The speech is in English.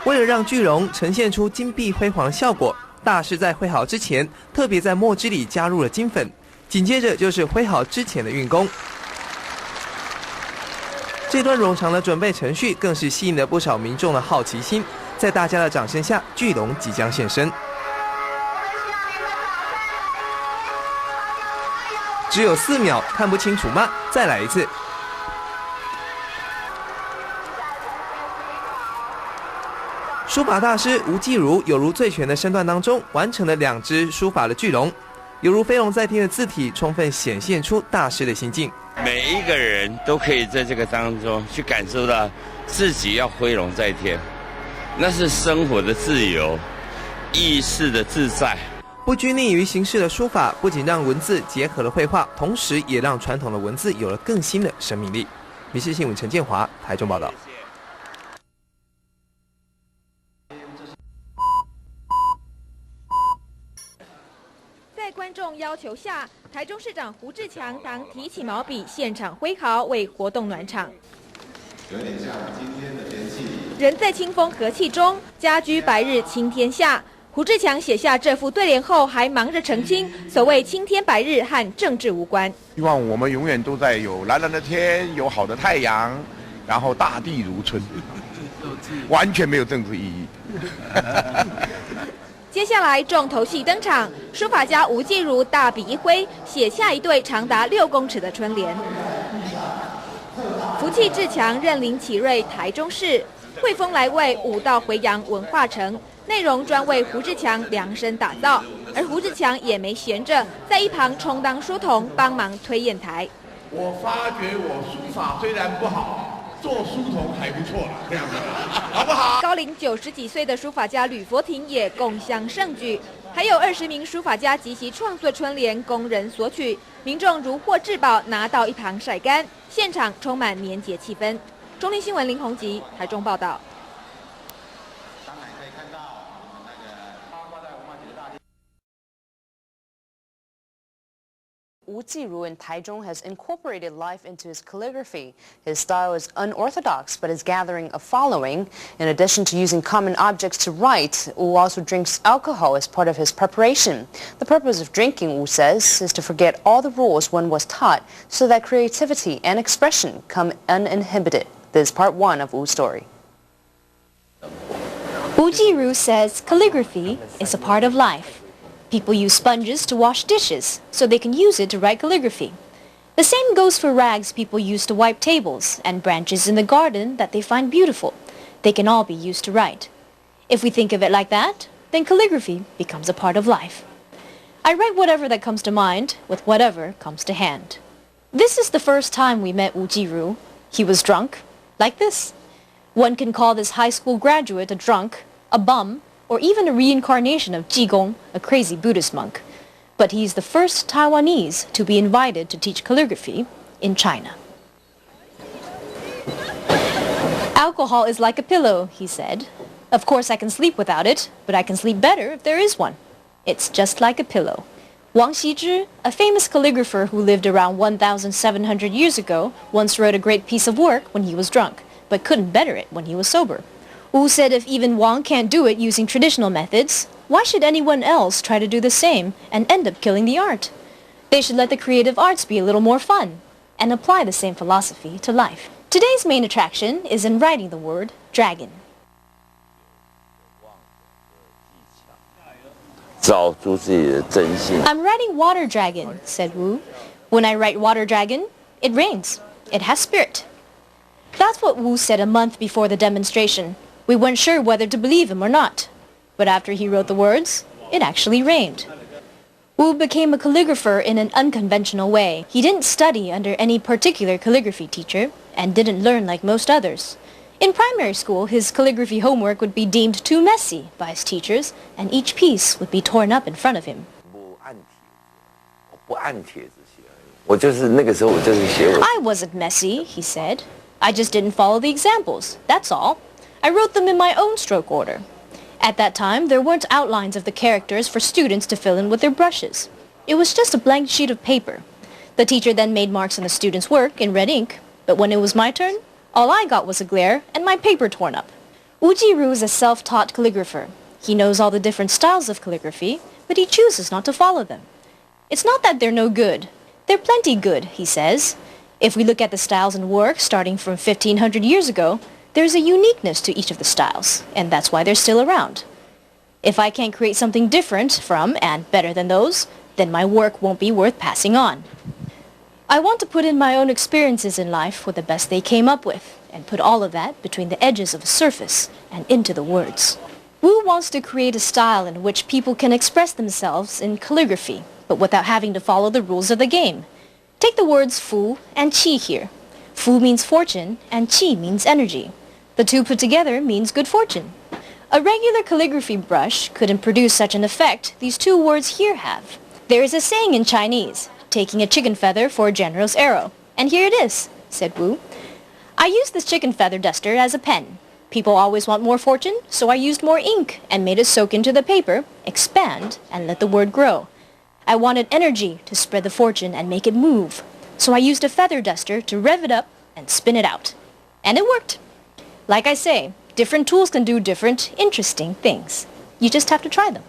为了让巨龙呈现出金碧辉煌的效果，大师在绘好之前，特别在墨汁里加入了金粉，紧接着就是绘好之前的运工。这段冗长的准备程序更是吸引了不少民众的好奇心。在大家的掌声下，巨龙即将现身。只有4秒，看不清楚吗？再来一次。书法大师吴继儒有如醉拳的身段当中，完成了2只书法的巨龙，犹如飞龙在天的字体，充分显现出大师的心境。每一个人都可以在这个当中去感受到自己要飞龙在天，那是生活的自由，意识的自在。不拘泥于形式的书法，不仅让文字结合了绘画，同时也让传统的文字有了更新的生命力。民视新闻陈建华台中报道。在观众要求下，台中市长胡志强当提起毛笔现场挥毫，为活动暖场。有点像今天的天气。人在清风和气中，家居白日青天下。胡志强写下这副对联后，还忙着澄清，所谓青天白日和政治无关。希望我们永远都在有蓝蓝的天，有好的太阳，然后大地如春，完全没有政治意义。接下来重头戏登场，书法家吴继儒大笔一挥，写下一对长达6公尺的春联。福气至强，任领启瑞台中市，汇丰来位武道回扬文化城，内容专为胡志强量身打造。而胡志强也没闲着，在一旁充当书童，帮忙推砚台。我发觉我书法虽然不好，做书童还不错了，这样子好不好？高龄90几岁的书法家吕佛庭也共襄盛举，还有20名书法家及其创作春联供人索取，民众如获至宝，拿到一旁晒干，现场充满年节气氛。中立新闻林宏吉台中报道。Wu Jiru in Taichung has incorporated life into his calligraphy. His style is unorthodox, but is gathering a following. In addition to using common objects to write, Wu also drinks alcohol as part of his preparation. The purpose of drinking, Wu says, is to forget all the rules one was taught so that creativity and expression come uninhibited. This is part 1 of Wu's story. Wu Jiru says calligraphy is a part of life. People use sponges to wash dishes, so they can use it to write calligraphy. The same goes for rags people use to wipe tables and branches in the garden that they find beautiful. They can all be used to write. If we think of it like that, then calligraphy becomes a part of life. I write whatever that comes to mind with whatever comes to hand. This is the first time we met Wu Jiru. He was drunk, like this. One can call this high school graduate a drunk, a bum, or even a reincarnation of Jigong, a crazy Buddhist monk. But he's the first Taiwanese to be invited to teach calligraphy in China. Alcohol is like a pillow, he said. Of course I can sleep without it, but I can sleep better if there is one. It's just like a pillow. Wang Xizhi, a famous calligrapher who lived around 1,700 years ago, once wrote a great piece of work when he was drunk, but couldn't better it when he was sober. Wu said if even Wang can't do it using traditional methods, why should anyone else try to do the same and end up killing the art? They should let the creative arts be a little more fun and apply the same philosophy to life. Today's main attraction is in writing the word dragon. I'm writing water dragon, said Wu. When I write water dragon, it rains. It has spirit. That's what Wu said a month before the demonstration. We weren't sure whether to believe him or not. But after he wrote the words, it actually rained. Wu became a calligrapher in an unconventional way. He didn't study under any particular calligraphy teacher and didn't learn like most others. In primary school, his calligraphy homework would be deemed too messy by his teachers, and each piece would be torn up in front of him. I wasn't messy, he said. I just didn't follow the examples, that's all. I wrote them in my own stroke order. At that time, there weren't outlines of the characters for students to fill in with their brushes. It was just a blank sheet of paper. The teacher then made marks on the students' work in red ink, but when it was my turn, all I got was a glare and my paper torn up. Wu Jiru is a self-taught calligrapher. He knows all the different styles of calligraphy, but he chooses not to follow them. It's not that they're no good. They're plenty good, he says. If we look at the styles and work starting from 1500 years ago, there's a uniqueness to each of the styles, and that's why they're still around. If I can't create something different from and better than those, then my work won't be worth passing on. I want to put in my own experiences in life with the best they came up with, and put all of that between the edges of a surface and into the words. Wu wants to create a style in which people can express themselves in calligraphy, but without having to follow the rules of the game. Take the words fu and qi here. Fu means fortune, and qi means energy. The two put together means good fortune. A regular calligraphy brush couldn't produce such an effect these two words here have. There is a saying in Chinese, taking a chicken feather for a general's arrow. And here it is, said Wu. I used this chicken feather duster as a pen. People always want more fortune, so I used more ink and made it soak into the paper, expand, and let the word grow. I wanted energy to spread the fortune and make it move, so I used a feather duster to rev it up and spin it out. And it worked. Like I say, different tools can do different, interesting things. You just have to try them.